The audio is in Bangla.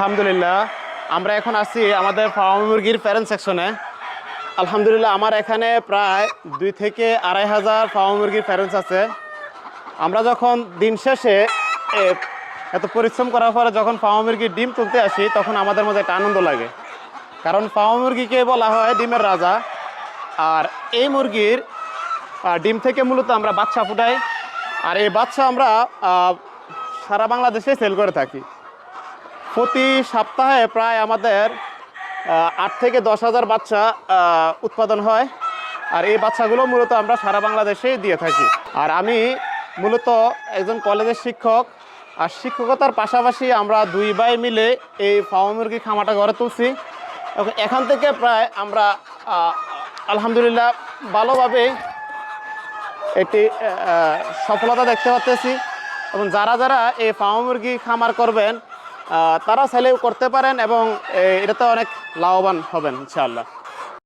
আলহামদুলিল্লাহ, আমরা এখন আছি আমাদের ফার্ম মুরগির প্যারেন্ট সেকশনে। আলহামদুলিল্লাহ, আমার এখানে প্রায় 2 থেকে 2,500 ফার্ম মুরগির প্যারেন্টস আছে। আমরা যখন দিন শেষে এত পরিশ্রম করার পরে যখন ফার্ম মুরগির ডিম তুলতে আসি, তখন আমাদের মধ্যে একটা আনন্দ লাগে। কারণ ফার্ম মুরগিকে বলা হয় ডিমের রাজা। আর এই মুরগির ডিম থেকে মূলত আমরা বাচ্চা ফুটাই। আর এই বাচ্চা আমরা সারা বাংলাদেশে সেল করে থাকি। প্রতি সপ্তাহে প্রায় আমাদের 8 থেকে 10,000 বাচ্চা উৎপাদন হয়। আর এই বাচ্চাগুলো মূলত আমরা সারা বাংলাদেশেই দিয়ে থাকি। আর আমি মূলত একজন কলেজের শিক্ষক। আর শিক্ষকতার পাশাপাশি আমরা 2 ভাই মিলে এই ফার্ম মুরগি খামারটা গড়ে তুলছি। এখান থেকে প্রায় আমরা আলহামদুলিল্লাহ ভালোভাবে একটি সফলতা দেখতে পাচ্ছি। এবং যারা যারা এই ফার্ম মুরগি খামার করবেন তারা চাইলেও করতে পারেন এবং এটাতে অনেক লাভবান হবেন ইনশাআল্লাহ।